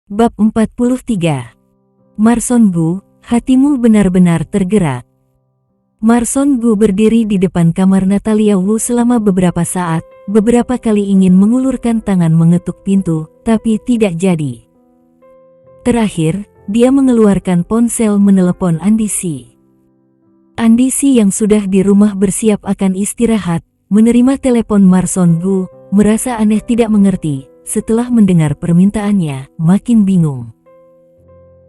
Bab 43. Marson Gu, hatimu benar-benar tergerak. Marson Gu berdiri di depan kamar Natalia Wu selama beberapa saat, beberapa kali ingin mengulurkan tangan mengetuk pintu, tapi tidak jadi. Terakhir, dia mengeluarkan ponsel menelepon Andi Si. Andi Si yang sudah di rumah bersiap akan istirahat, menerima telepon Marson Gu, merasa aneh tidak mengerti. Setelah mendengar permintaannya, makin bingung.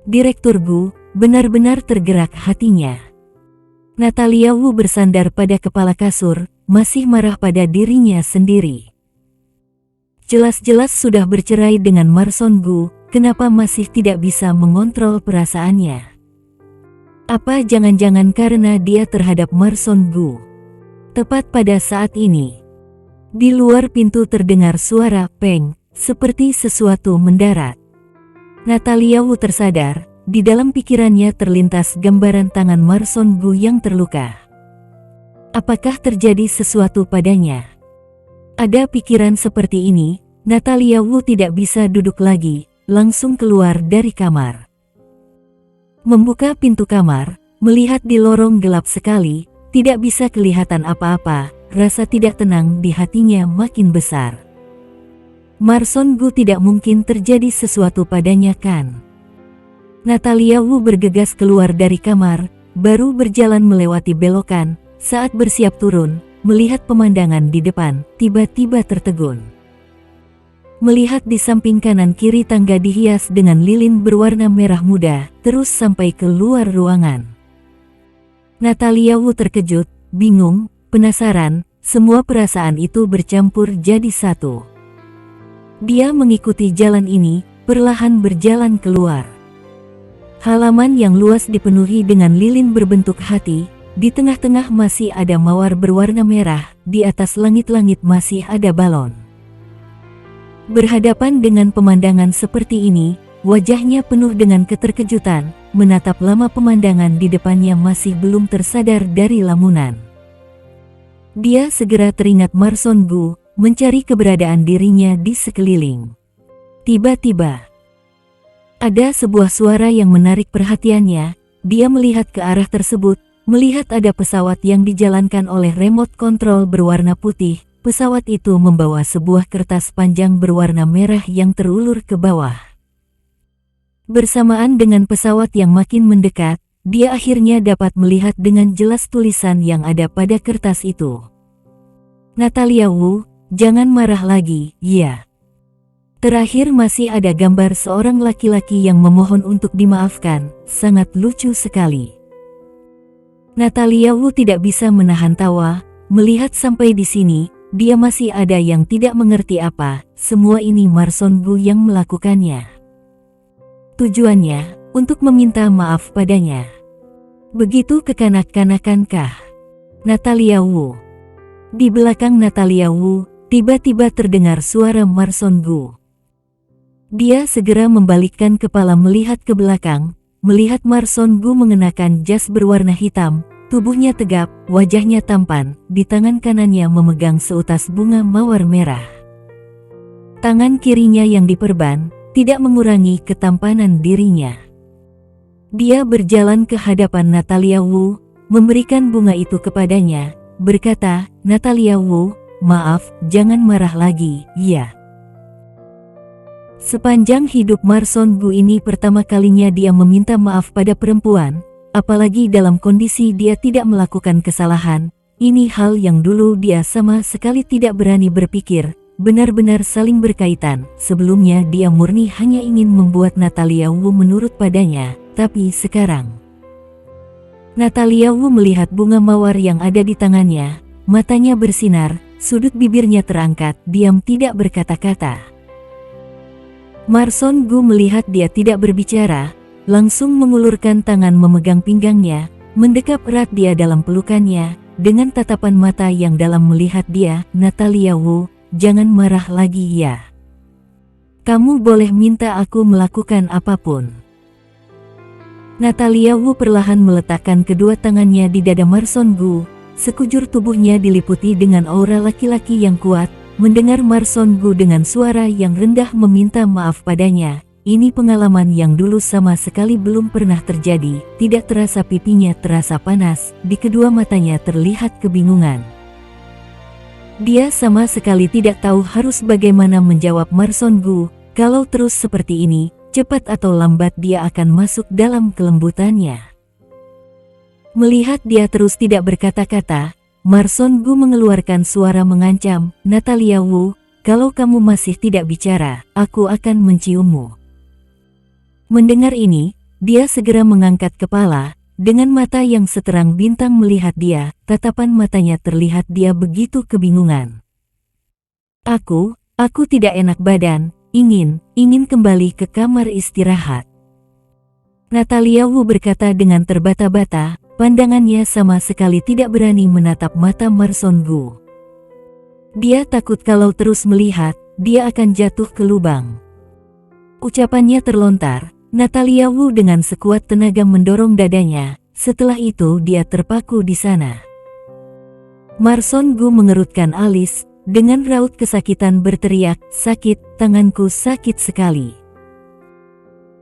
Direktur Gu benar-benar tergerak hatinya. Natalia Wu bersandar pada kepala kasur, masih marah pada dirinya sendiri. Jelas-jelas sudah bercerai dengan Marson Gu, kenapa masih tidak bisa mengontrol perasaannya? Apa jangan-jangan karena dia terhadap Marson Gu? Tepat pada saat ini, di luar pintu terdengar suara peng, seperti sesuatu mendarat. Natalia Wu tersadar, di dalam pikirannya terlintas gambaran tangan Marson Gu yang terluka. Apakah terjadi sesuatu padanya? Ada pikiran seperti ini, Natalia Wu tidak bisa duduk lagi, langsung keluar dari kamar. Membuka pintu kamar, melihat di lorong gelap sekali, tidak bisa kelihatan apa-apa, rasa tidak tenang di hatinya makin besar. Marson Gu tidak mungkin terjadi sesuatu padanya kan? Natalia Wu bergegas keluar dari kamar, baru berjalan melewati belokan, saat bersiap turun, melihat pemandangan di depan, tiba-tiba tertegun. Melihat di samping kanan kiri tangga dihias dengan lilin berwarna merah muda, terus sampai ke luar ruangan. Natalia Wu terkejut, bingung, penasaran, semua perasaan itu bercampur jadi satu. Dia mengikuti jalan ini, perlahan berjalan keluar. Halaman yang luas dipenuhi dengan lilin berbentuk hati, di tengah-tengah masih ada mawar berwarna merah, di atas langit-langit masih ada balon. Berhadapan dengan pemandangan seperti ini, wajahnya penuh dengan keterkejutan, menatap lama pemandangan di depannya masih belum tersadar dari lamunan. Dia segera teringat Marson Gu, mencari keberadaan dirinya di sekeliling. Tiba-tiba, ada sebuah suara yang menarik perhatiannya. Dia melihat ke arah tersebut, melihat ada pesawat yang dijalankan oleh remote control berwarna putih. Pesawat itu membawa sebuah kertas panjang berwarna merah yang terulur ke bawah. Bersamaan dengan pesawat yang makin mendekat, dia akhirnya dapat melihat dengan jelas tulisan yang ada pada kertas itu. Natalia Wu, jangan marah lagi, ya. Terakhir masih ada gambar seorang laki-laki yang memohon untuk dimaafkan, sangat lucu sekali. Natalia Wu tidak bisa menahan tawa, melihat sampai di sini, dia masih ada yang tidak mengerti apa, semua ini Marson Gu yang melakukannya. Tujuannya, untuk meminta maaf padanya. Begitu kekanak-kanakankah Natalia Wu? Di belakang Natalia Wu, tiba-tiba terdengar suara Marson Gu. Dia segera membalikkan kepala melihat ke belakang, melihat Marson Gu mengenakan jas berwarna hitam, tubuhnya tegap, wajahnya tampan, di tangan kanannya memegang seutas bunga mawar merah. Tangan kirinya yang diperban, tidak mengurangi ketampanan dirinya. Dia berjalan ke hadapan Natalia Wu, memberikan bunga itu kepadanya, berkata, Natalia Wu, maaf, jangan marah lagi, ya. Sepanjang hidup Marson Gu ini pertama kalinya dia meminta maaf pada perempuan, apalagi dalam kondisi dia tidak melakukan kesalahan. Ini hal yang dulu dia sama sekali tidak berani berpikir, benar-benar saling berkaitan. Sebelumnya dia murni hanya ingin membuat Natalia Wu menurut padanya, tapi sekarang Natalia Wu melihat bunga mawar yang ada di tangannya, matanya bersinar, sudut bibirnya terangkat, diam tidak berkata-kata. Marson Gu melihat dia tidak berbicara, langsung mengulurkan tangan memegang pinggangnya, mendekap erat dia dalam pelukannya, dengan tatapan mata yang dalam melihat dia, Natalia Wu, jangan marah lagi ya. Kamu boleh minta aku melakukan apapun. Natalia Wu perlahan meletakkan kedua tangannya di dada Marson Gu, sekujur tubuhnya diliputi dengan aura laki-laki yang kuat. Mendengar Marson Gu dengan suara yang rendah meminta maaf padanya, ini pengalaman yang dulu sama sekali belum pernah terjadi. Tidak terasa pipinya terasa panas, di kedua matanya terlihat kebingungan. Dia sama sekali tidak tahu harus bagaimana menjawab Marson Gu. Kalau terus seperti ini, cepat atau lambat dia akan masuk dalam kelembutannya. Melihat dia terus tidak berkata-kata, Marson Gu mengeluarkan suara mengancam, Natalia Wu, kalau kamu masih tidak bicara, aku akan menciummu. Mendengar ini, dia segera mengangkat kepala. Dengan mata yang seterang bintang melihat dia, tatapan matanya terlihat dia begitu kebingungan. Aku tidak enak badan, ingin kembali ke kamar istirahat. Natalia Wu berkata dengan terbata-bata, pandangannya sama sekali tidak berani menatap mata Marson Gu. Dia takut kalau terus melihat, dia akan jatuh ke lubang. Ucapannya terlontar. Natalia Wu dengan sekuat tenaga mendorong dadanya, setelah itu dia terpaku di sana. Marson Gu mengerutkan alis, dengan raut kesakitan berteriak, sakit, tanganku sakit sekali.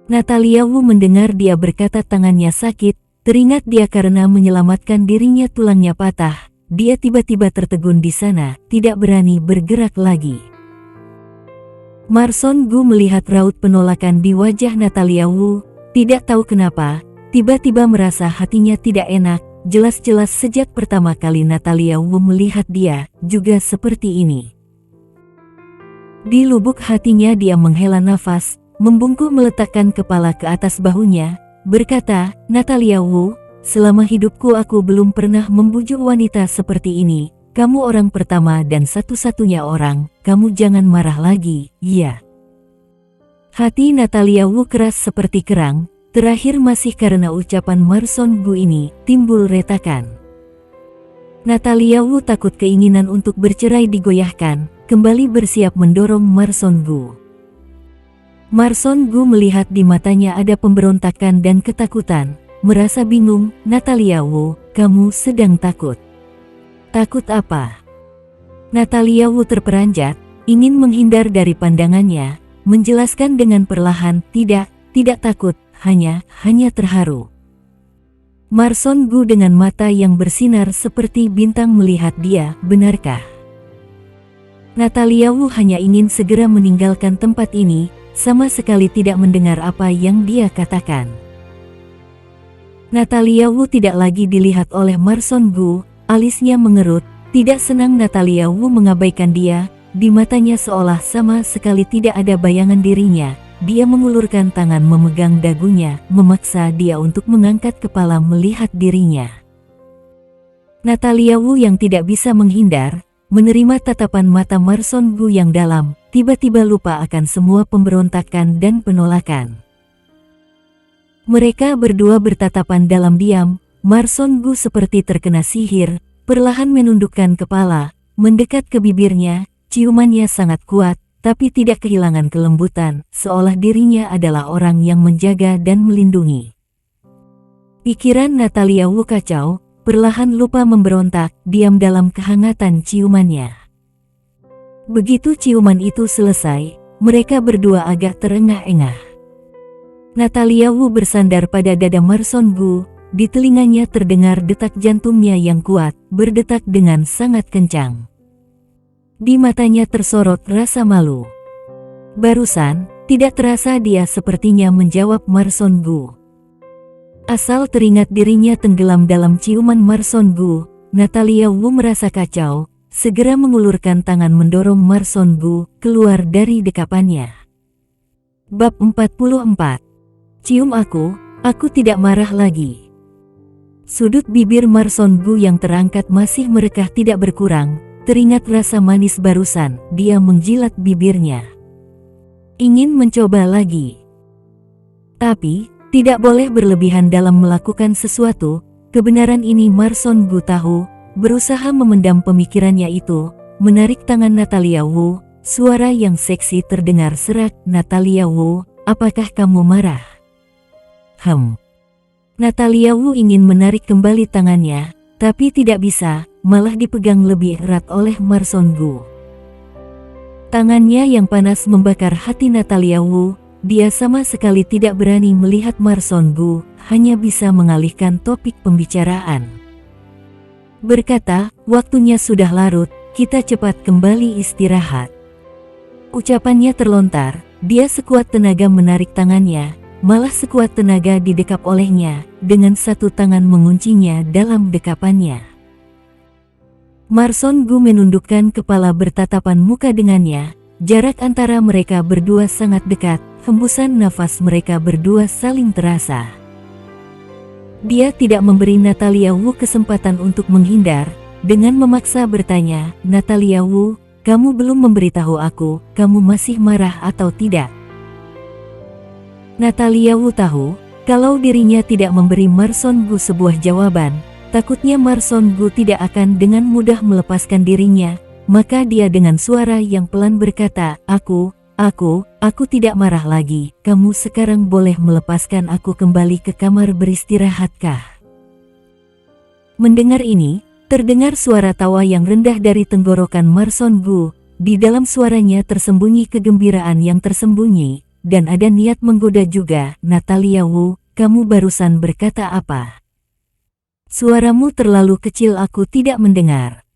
Natalia Wu mendengar dia berkata tangannya sakit, teringat dia karena menyelamatkan dirinya tulangnya patah, dia tiba-tiba tertegun di sana, tidak berani bergerak lagi. Marson Gu melihat raut penolakan di wajah Natalia Wu, tidak tahu kenapa, tiba-tiba merasa hatinya tidak enak, jelas-jelas sejak pertama kali Natalia Wu melihat dia, juga seperti ini. Di lubuk hatinya dia menghela nafas, membungkuk meletakkan kepala ke atas bahunya, berkata, Natalia Wu, selama hidupku aku belum pernah membujuk wanita seperti ini. Kamu orang pertama dan satu-satunya orang, kamu jangan marah lagi, ya. Hati Natalia Wu keras seperti kerang, terakhir masih karena ucapan Marson Gu ini, timbul retakan. Natalia Wu takut keinginan untuk bercerai digoyahkan, kembali bersiap mendorong Marson Gu. Marson Gu melihat di matanya ada pemberontakan dan ketakutan, merasa bingung, Natalia Wu, kamu sedang takut. Takut apa? Natalia Wu terperanjat, ingin menghindar dari pandangannya, menjelaskan dengan perlahan, tidak takut, hanya terharu. Marson Gu dengan mata yang bersinar seperti bintang melihat dia, benarkah? Natalia Wu hanya ingin segera meninggalkan tempat ini, sama sekali tidak mendengar apa yang dia katakan. Natalia Wu tidak lagi dilihat oleh Marson Gu. Alisnya mengerut, tidak senang Natalia Wu mengabaikan dia, di matanya seolah sama sekali tidak ada bayangan dirinya. Dia mengulurkan tangan memegang dagunya, memaksa dia untuk mengangkat kepala melihat dirinya. Natalia Wu yang tidak bisa menghindar, menerima tatapan mata Marson Gu yang dalam, tiba-tiba lupa akan semua pemberontakan dan penolakan. Mereka berdua bertatapan dalam diam. Marson Gu seperti terkena sihir, perlahan menundukkan kepala, mendekat ke bibirnya, ciumannya sangat kuat, tapi tidak kehilangan kelembutan, seolah dirinya adalah orang yang menjaga dan melindungi. Pikiran Natalia Wu kacau, perlahan lupa memberontak, diam dalam kehangatan ciumannya. Begitu ciuman itu selesai, mereka berdua agak terengah-engah. Natalia Wu bersandar pada dada Marson Gu. Di telinganya terdengar detak jantungnya yang kuat, berdetak dengan sangat kencang. Di matanya tersorot rasa malu. Barusan, tidak terasa dia sepertinya menjawab Marson Gu. Asal teringat dirinya tenggelam dalam ciuman Marson Gu, Natalia Wu merasa kacau, segera mengulurkan tangan mendorong Marson Gu keluar dari dekapannya. Bab 44. Cium aku tidak marah lagi. Sudut bibir Marson Gu yang terangkat masih merekah tidak berkurang, teringat rasa manis barusan, dia menjilat bibirnya. Ingin mencoba lagi. Tapi, tidak boleh berlebihan dalam melakukan sesuatu, kebenaran ini Marson Gu tahu, berusaha memendam pemikirannya itu, menarik tangan Natalia Wu, suara yang seksi terdengar serak, Natalia Wu, apakah kamu marah? Natalia Wu ingin menarik kembali tangannya, tapi tidak bisa, malah dipegang lebih erat oleh Marson Gu. Tangannya yang panas membakar hati Natalia Wu, dia sama sekali tidak berani melihat Marson Gu, hanya bisa mengalihkan topik pembicaraan. Berkata, waktunya sudah larut, kita cepat kembali istirahat. Ucapannya terlontar, dia sekuat tenaga menarik tangannya, malah sekuat tenaga didekap olehnya, dengan satu tangan menguncinya dalam dekapannya. Marson Gu menundukkan kepala bertatapan muka dengannya, jarak antara mereka berdua sangat dekat, hembusan nafas mereka berdua saling terasa. Dia tidak memberi Natalia Wu kesempatan untuk menghindar, dengan memaksa bertanya, Natalia Wu, kamu belum memberitahu aku, kamu masih marah atau tidak? Natalia Wu tahu, kalau dirinya tidak memberi Marson Gu sebuah jawaban, takutnya Marson Gu tidak akan dengan mudah melepaskan dirinya, maka dia dengan suara yang pelan berkata, Aku tidak marah lagi, kamu sekarang boleh melepaskan aku kembali ke kamar beristirahatkah? Mendengar ini, terdengar suara tawa yang rendah dari tenggorokan Marson Gu, di dalam suaranya tersembunyi kegembiraan yang tersembunyi, dan ada niat menggoda juga. Natalia Wu, kamu barusan berkata apa? Suaramu terlalu kecil, aku tidak mendengar.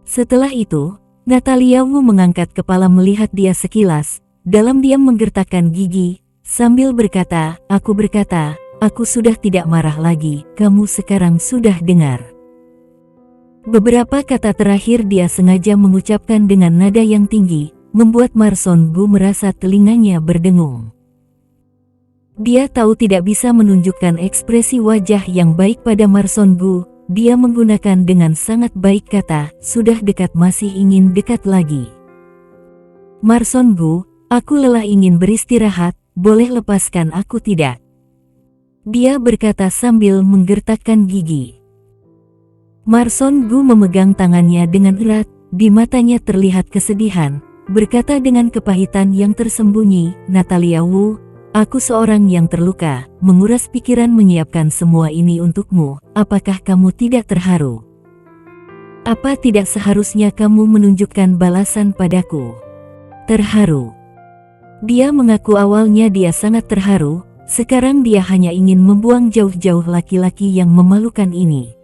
Setelah itu, Natalia Wu mengangkat kepala melihat dia sekilas, dalam diam menggertakkan gigi, sambil berkata, aku sudah tidak marah lagi, kamu sekarang sudah dengar. Beberapa kata terakhir dia sengaja mengucapkan dengan nada yang tinggi, membuat Marson Gu merasa telinganya berdengung. Dia tahu tidak bisa menunjukkan ekspresi wajah yang baik pada Marson Gu, dia menggunakan dengan sangat baik kata, sudah dekat masih ingin dekat lagi. Marson Gu, aku lelah ingin beristirahat, boleh lepaskan aku tidak? Dia berkata sambil menggertakkan gigi. Marson Gu memegang tangannya dengan erat, di matanya terlihat kesedihan, berkata dengan kepahitan yang tersembunyi, Natalia Wu, aku seorang yang terluka, menguras pikiran menyiapkan semua ini untukmu, apakah kamu tidak terharu? Apa tidak seharusnya kamu menunjukkan balasan padaku? Terharu. Dia mengaku awalnya dia sangat terharu, sekarang dia hanya ingin membuang jauh-jauh laki-laki yang memalukan ini.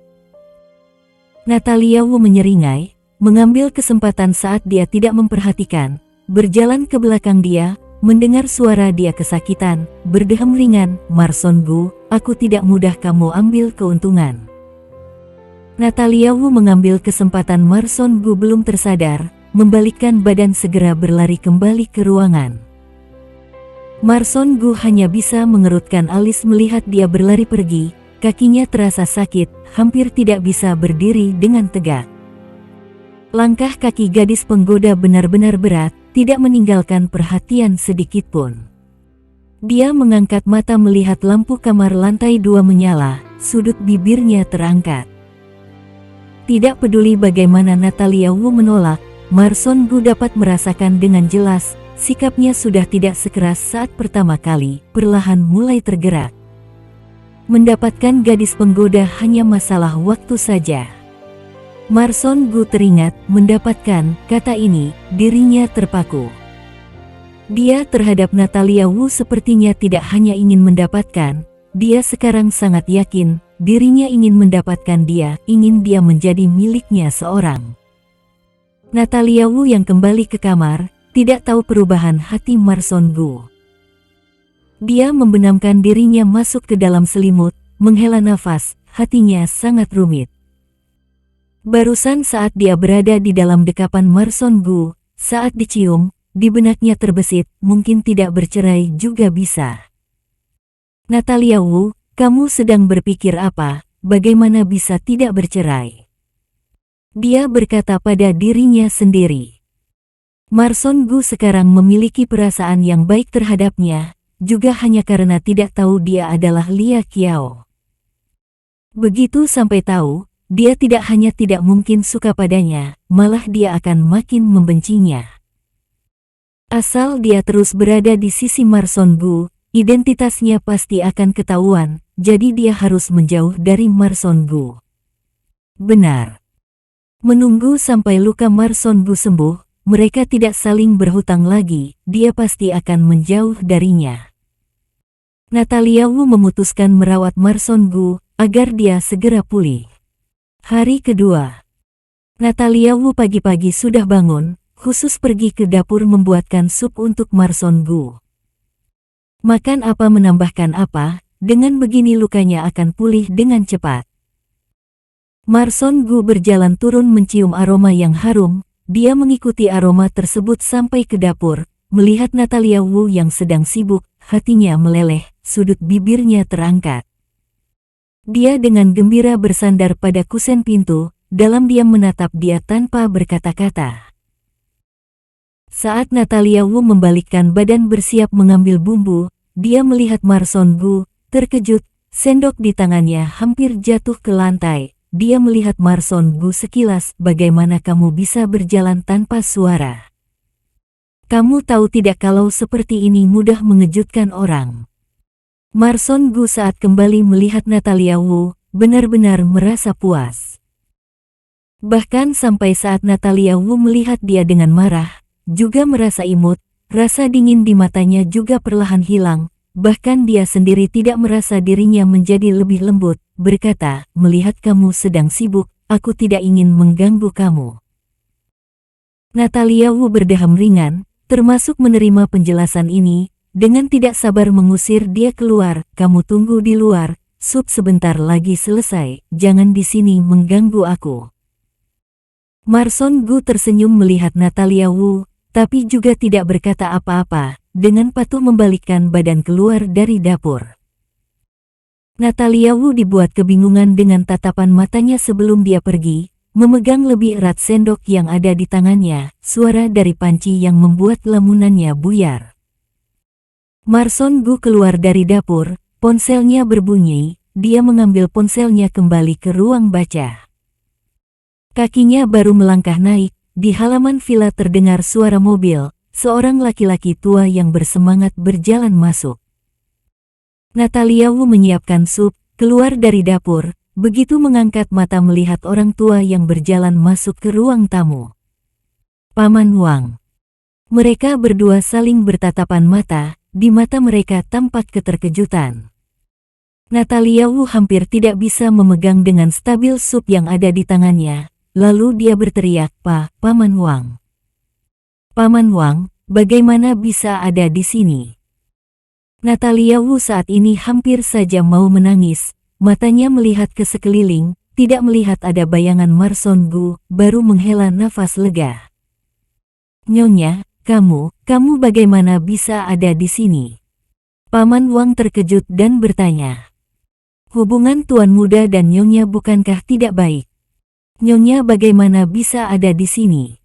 Natalia Wu menyeringai, mengambil kesempatan saat dia tidak memperhatikan, berjalan ke belakang dia, mendengar suara dia kesakitan, berdehem ringan, Marson Gu, aku tidak mudah kamu ambil keuntungan. Natalia Wu mengambil kesempatan Marson Gu belum tersadar, membalikkan badan segera berlari kembali ke ruangan. Marson Gu hanya bisa mengerutkan alis melihat dia berlari pergi, kakinya terasa sakit, hampir tidak bisa berdiri dengan tegak. Langkah kaki gadis penggoda benar-benar berat, tidak meninggalkan perhatian sedikitpun. Dia mengangkat mata melihat lampu kamar lantai 2 menyala, sudut bibirnya terangkat. Tidak peduli bagaimana Natalia Wu menolak, Marson Gu dapat merasakan dengan jelas, sikapnya sudah tidak sekeras saat pertama kali, perlahan mulai tergerak. Mendapatkan gadis penggoda hanya masalah waktu saja. Marson Gu teringat, mendapatkan, kata ini, dirinya terpaku. Dia terhadap Natalia Wu sepertinya tidak hanya ingin mendapatkan, dia sekarang sangat yakin, dirinya ingin mendapatkan dia, ingin dia menjadi miliknya seorang. Natalia Wu yang kembali ke kamar, tidak tahu perubahan hati Marson Gu. Dia membenamkan dirinya masuk ke dalam selimut, menghela nafas, hatinya sangat rumit. Barusan saat dia berada di dalam dekapan Marson Gu, saat dicium, di benaknya terbesit, mungkin tidak bercerai juga bisa. Natalia Wu, kamu sedang berpikir apa, bagaimana bisa tidak bercerai? Dia berkata pada dirinya sendiri. Marson Gu sekarang memiliki perasaan yang baik terhadapnya, juga hanya karena tidak tahu dia adalah Lia Qiao. Begitu sampai tahu, dia tidak hanya tidak mungkin suka padanya, malah dia akan makin membencinya. Asal dia terus berada di sisi Marson Gu, identitasnya pasti akan ketahuan, jadi dia harus menjauh dari Marson Gu. Benar. Menunggu sampai luka Marson Gu sembuh, mereka tidak saling berhutang lagi, dia pasti akan menjauh darinya. Natalia Wu memutuskan merawat Marson Gu agar dia segera pulih. Hari kedua, Natalia Wu pagi-pagi sudah bangun, khusus pergi ke dapur membuatkan sup untuk Marson Gu. Makan apa menambahkan apa, dengan begini lukanya akan pulih dengan cepat. Marson Gu berjalan turun mencium aroma yang harum, dia mengikuti aroma tersebut sampai ke dapur, melihat Natalia Wu yang sedang sibuk, hatinya meleleh, sudut bibirnya terangkat. Dia dengan gembira bersandar pada kusen pintu, dalam diam menatap dia tanpa berkata-kata. Saat Natalia Wu membalikkan badan bersiap mengambil bumbu, dia melihat Marson Gu, terkejut, sendok di tangannya hampir jatuh ke lantai. Dia melihat Marson Gu sekilas, bagaimana kamu bisa berjalan tanpa suara? Kamu tahu tidak kalau seperti ini mudah mengejutkan orang. Marson Gu saat kembali melihat Natalia Wu, benar-benar merasa puas. Bahkan sampai saat Natalia Wu melihat dia dengan marah, juga merasa imut, rasa dingin di matanya juga perlahan hilang, bahkan dia sendiri tidak merasa dirinya menjadi lebih lembut, berkata, melihat kamu sedang sibuk, aku tidak ingin mengganggu kamu. Natalia Wu berdeham ringan, termasuk menerima penjelasan ini, dengan tidak sabar mengusir dia keluar, kamu tunggu di luar, sup sebentar lagi selesai, jangan di sini mengganggu aku. Marson Gu tersenyum melihat Natalia Wu, tapi juga tidak berkata apa-apa, dengan patuh membalikkan badan keluar dari dapur. Natalia Wu dibuat kebingungan dengan tatapan matanya sebelum dia pergi, memegang lebih erat sendok yang ada di tangannya, suara dari panci yang membuat lamunannya buyar. Marson Gu keluar dari dapur, ponselnya berbunyi, dia mengambil ponselnya kembali ke ruang baca. Kakinya baru melangkah naik, di halaman villa terdengar suara mobil, seorang laki-laki tua yang bersemangat berjalan masuk. Natalia Wu menyiapkan sup, keluar dari dapur, begitu mengangkat mata melihat orang tua yang berjalan masuk ke ruang tamu. Paman Wang. Mereka berdua saling bertatapan mata, di mata mereka tampak keterkejutan. Natalia Wu hampir tidak bisa memegang dengan stabil sup yang ada di tangannya. Lalu dia berteriak, Paman Wang. Paman Wang, bagaimana bisa ada di sini? Natalia Wu saat ini hampir saja mau menangis, matanya melihat ke sekeliling, tidak melihat ada bayangan Marson Gu, baru menghela nafas lega. Nyonya, kamu bagaimana bisa ada di sini? Paman Wang terkejut dan bertanya. Hubungan tuan muda dan Nyonya bukankah tidak baik? Nyonya bagaimana bisa ada di sini?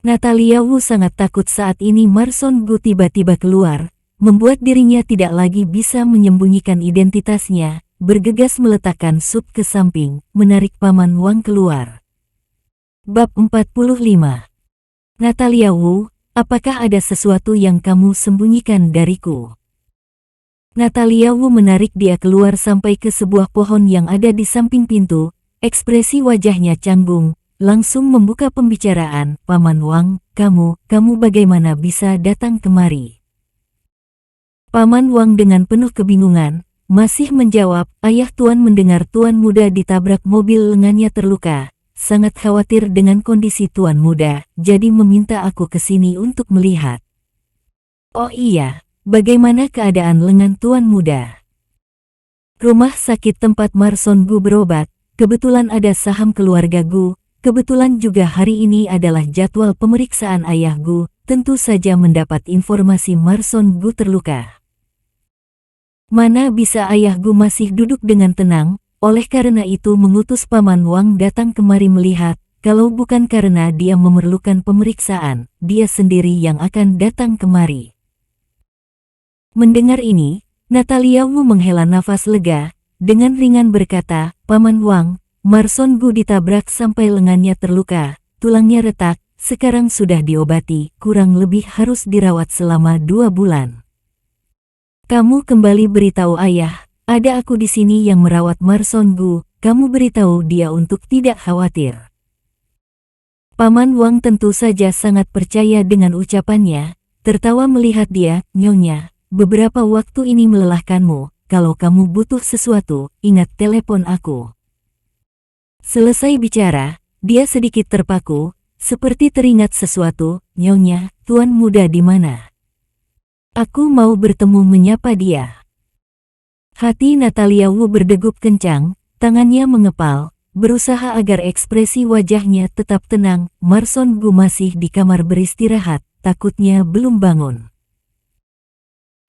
Natalia Wu sangat takut saat ini Marson Gu tiba-tiba keluar, membuat dirinya tidak lagi bisa menyembunyikan identitasnya, bergegas meletakkan sup ke samping, menarik Paman Wang keluar. Bab 45. Natalia Wu, apakah ada sesuatu yang kamu sembunyikan dariku? Natalia Wu menarik dia keluar sampai ke sebuah pohon yang ada di samping pintu. Ekspresi wajahnya canggung, langsung membuka pembicaraan, Paman Wang, kamu bagaimana bisa datang kemari? Paman Wang dengan penuh kebingungan, masih menjawab, ayah tuan mendengar tuan muda ditabrak mobil lengannya terluka, sangat khawatir dengan kondisi tuan muda, jadi meminta aku ke sini untuk melihat. Oh iya, bagaimana keadaan lengan tuan muda? Rumah sakit tempat Marson Gu berobat. Kebetulan ada saham keluarga Gu, kebetulan juga hari ini adalah jadwal pemeriksaan ayah Gu, tentu saja mendapat informasi Marson Gu terluka. Mana bisa ayah Gu masih duduk dengan tenang, oleh karena itu mengutus Paman Wang datang kemari melihat, kalau bukan karena dia memerlukan pemeriksaan, dia sendiri yang akan datang kemari. Mendengar ini, Natalia Wu menghela nafas lega, dengan ringan berkata, Paman Wang, Marson Gu ditabrak sampai lengannya terluka, tulangnya retak, sekarang sudah diobati, kurang lebih harus dirawat selama 2 bulan. Kamu kembali beritahu ayah, ada aku di sini yang merawat Marson Gu, kamu beritahu dia untuk tidak khawatir. Paman Wang tentu saja sangat percaya dengan ucapannya, tertawa melihat dia. Nyonya, beberapa waktu ini melelahkanmu, kalau kamu butuh sesuatu, ingat telepon aku. Selesai bicara, dia sedikit terpaku, seperti teringat sesuatu. Nyonya, tuan muda di mana? Aku mau bertemu menyapa dia. Hati Natalia Wu berdegup kencang, tangannya mengepal, berusaha agar ekspresi wajahnya tetap tenang. Marson Gu masih di kamar beristirahat, takutnya belum bangun.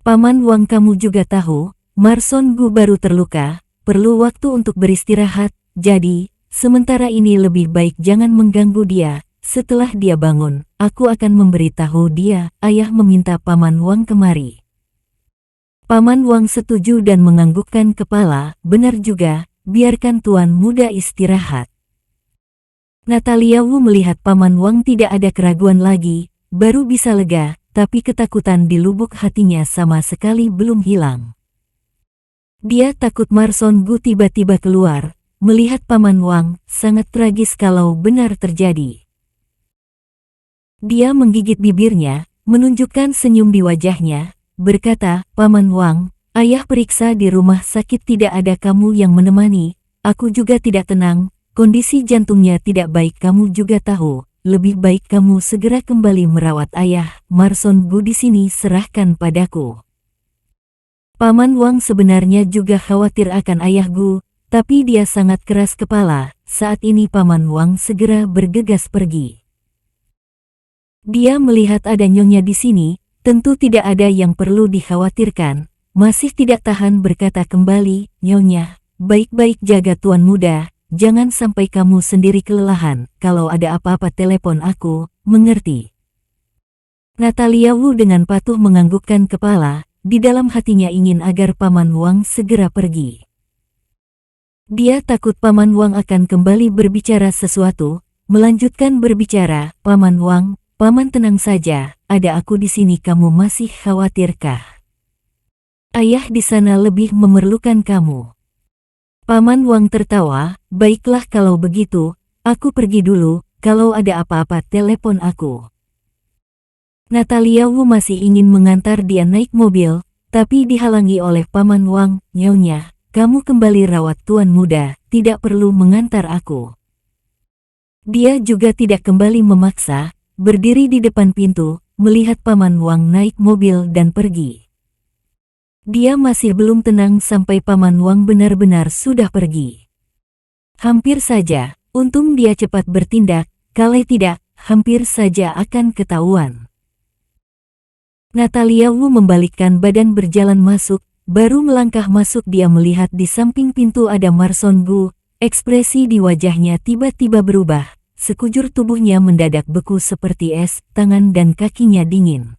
Paman Wang, kamu juga tahu, Marson Gu baru terluka, perlu waktu untuk beristirahat, jadi, sementara ini lebih baik jangan mengganggu dia. Setelah dia bangun, aku akan memberitahu dia, ayah meminta Paman Wang kemari. Paman Wang setuju dan menganggukkan kepala. Benar juga, biarkan tuan muda istirahat. Natalia Wu melihat Paman Wang tidak ada keraguan lagi, baru bisa lega, tapi ketakutan di lubuk hatinya sama sekali belum hilang. Dia takut Marson Gu tiba-tiba keluar, melihat Paman Wang, sangat tragis kalau benar terjadi. Dia menggigit bibirnya, menunjukkan senyum di wajahnya, berkata, Paman Wang, ayah periksa di rumah sakit tidak ada kamu yang menemani, aku juga tidak tenang, kondisi jantungnya tidak baik kamu juga tahu, lebih baik kamu segera kembali merawat ayah. Marson Gu di sini serahkan padaku. Paman Wang sebenarnya juga khawatir akan ayah Gu, tapi dia sangat keras kepala. Saat ini Paman Wang segera bergegas pergi. Dia melihat ada nyonya di sini, tentu tidak ada yang perlu dikhawatirkan, masih tidak tahan berkata kembali, Nyonya, baik-baik jaga tuan muda, jangan sampai kamu sendiri kelelahan, kalau ada apa-apa telepon aku, mengerti? Natalia Wu dengan patuh menganggukkan kepala, di dalam hatinya ingin agar Paman Wang segera pergi. Dia takut Paman Wang akan kembali berbicara sesuatu, melanjutkan berbicara, Paman Wang, Paman tenang saja, ada aku di sini, kamu masih khawatirkah? Ayah di sana lebih memerlukan kamu. Paman Wang tertawa, baiklah kalau begitu, aku pergi dulu, kalau ada apa-apa telepon aku. Natalia Wu masih ingin mengantar dia naik mobil, tapi dihalangi oleh Paman Wang, Nyonya, kamu kembali rawat tuan muda, tidak perlu mengantar aku. Dia juga tidak kembali memaksa, berdiri di depan pintu, melihat Paman Wang naik mobil dan pergi. Dia masih belum tenang sampai Paman Wang benar-benar sudah pergi. Hampir saja, untung dia cepat bertindak, kalau tidak, hampir saja akan ketahuan. Natalia Wu membalikkan badan berjalan masuk, baru melangkah masuk dia melihat di samping pintu ada Marson Gu, ekspresi di wajahnya tiba-tiba berubah. Sekujur tubuhnya mendadak beku seperti es, tangan dan kakinya dingin.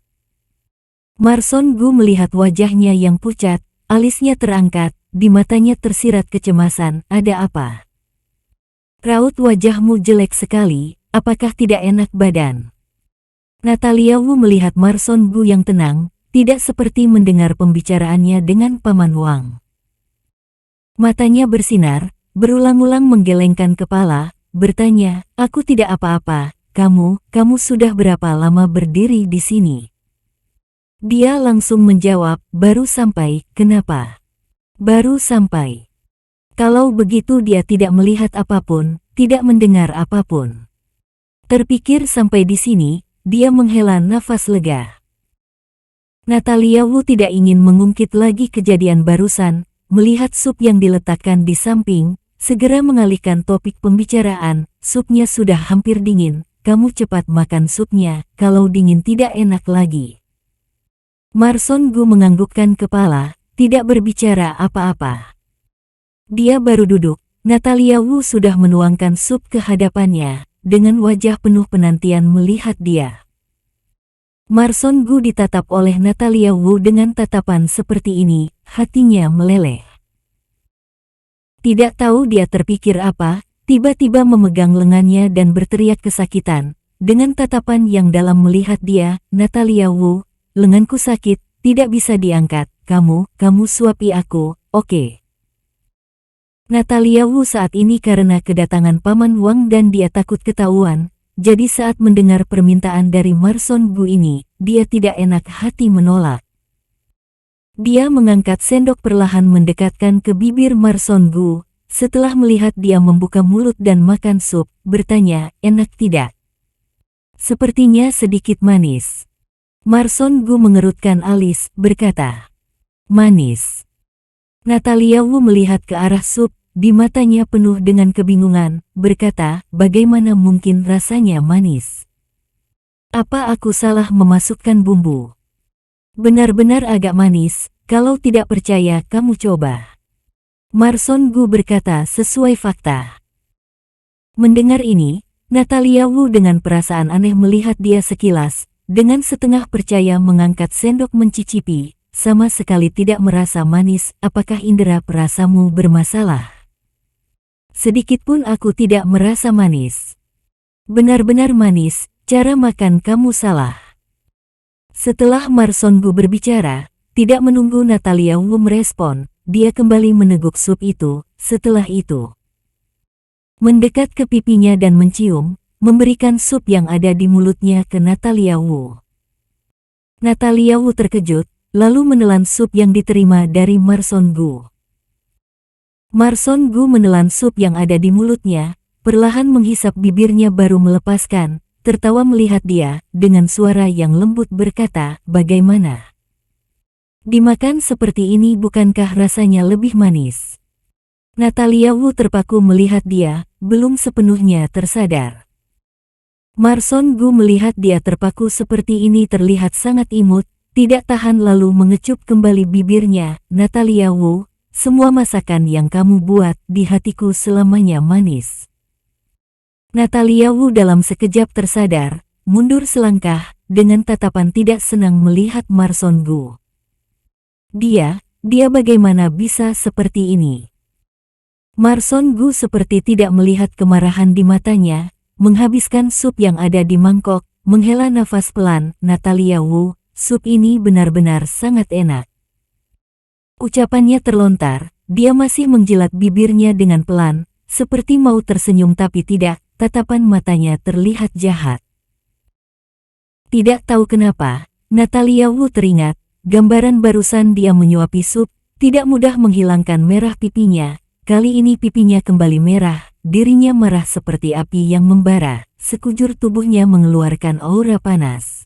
Marson Gu melihat wajahnya yang pucat, alisnya terangkat, di matanya tersirat kecemasan, ada apa? Raut wajahmu jelek sekali, apakah tidak enak badan? Natalia Wu melihat Marson Gu yang tenang, tidak seperti mendengar pembicaraannya dengan Paman Wang. Matanya bersinar, berulang-ulang menggelengkan kepala, bertanya, aku tidak apa-apa, kamu sudah berapa lama berdiri di sini? Dia langsung menjawab, baru sampai, kenapa? Baru sampai. Kalau begitu dia tidak melihat apapun, tidak mendengar apapun. Terpikir sampai di sini, dia menghela nafas lega. Natalia Wu tidak ingin mengungkit lagi kejadian barusan, melihat sup yang diletakkan di samping, segera mengalihkan topik pembicaraan, supnya sudah hampir dingin, kamu cepat makan supnya, kalau dingin tidak enak lagi. Marson Gu menganggukkan kepala, tidak berbicara apa-apa. Dia baru duduk, Natalia Wu sudah menuangkan sup ke hadapannya, dengan wajah penuh penantian melihat dia. Marson Gu ditatap oleh Natalia Wu dengan tatapan seperti ini, hatinya meleleh. Tidak tahu dia terpikir apa, tiba-tiba memegang lengannya dan berteriak kesakitan. Dengan tatapan yang dalam melihat dia, Natalia Wu, lenganku sakit, tidak bisa diangkat, kamu suapi aku, oke. Natalia Wu saat ini karena kedatangan Paman Wang dan dia takut ketahuan, jadi saat mendengar permintaan dari Marson Gu ini, dia tidak enak hati menolak. Dia mengangkat sendok perlahan mendekatkan ke bibir Marson Gu, setelah melihat dia membuka mulut dan makan sup, bertanya, enak tidak? Sepertinya sedikit manis. Marson Gu mengerutkan alis, berkata, manis. Natalia Wu melihat ke arah sup, di matanya penuh dengan kebingungan, berkata, bagaimana mungkin rasanya manis? Apa aku salah memasukkan bumbu? Benar-benar agak manis, kalau tidak percaya kamu coba. Marson Gu berkata sesuai fakta. Mendengar ini, Natalia Wu dengan perasaan aneh melihat dia sekilas, dengan setengah percaya mengangkat sendok mencicipi, sama sekali tidak merasa manis. Apakah indera perasamu bermasalah? Sedikit pun aku tidak merasa manis. Benar-benar manis, cara makan kamu salah. Setelah Marson Gu berbicara, tidak menunggu Natalia Wu merespon, dia kembali meneguk sup itu. Setelah itu, mendekat ke pipinya dan mencium, memberikan sup yang ada di mulutnya ke Natalia Wu. Natalia Wu terkejut, lalu menelan sup yang diterima dari Marson Gu. Marson Gu menelan sup yang ada di mulutnya, perlahan menghisap bibirnya baru melepaskan, tertawa melihat dia, dengan suara yang lembut berkata, bagaimana? Dimakan seperti ini bukankah rasanya lebih manis? Natalia Wu terpaku melihat dia, belum sepenuhnya tersadar. Marson Gu melihat dia terpaku seperti ini terlihat sangat imut, tidak tahan lalu mengecup kembali bibirnya, Natalia Wu, semua masakan yang kamu buat di hatiku selamanya manis. Natalia Wu dalam sekejap tersadar, mundur selangkah, dengan tatapan tidak senang melihat Marson Gu. Dia bagaimana bisa seperti ini? Marson Gu seperti tidak melihat kemarahan di matanya, menghabiskan sup yang ada di mangkok, menghela nafas pelan, Natalia Wu, sup ini benar-benar sangat enak. Ucapannya terlontar, dia masih menjilat bibirnya dengan pelan, seperti mau tersenyum tapi tidak, tatapan matanya terlihat jahat. Tidak tahu kenapa, Natalia Wu teringat, gambaran barusan dia menyuapi sup, tidak mudah menghilangkan merah pipinya, kali ini pipinya kembali merah, dirinya marah seperti api yang membara, sekujur tubuhnya mengeluarkan aura panas.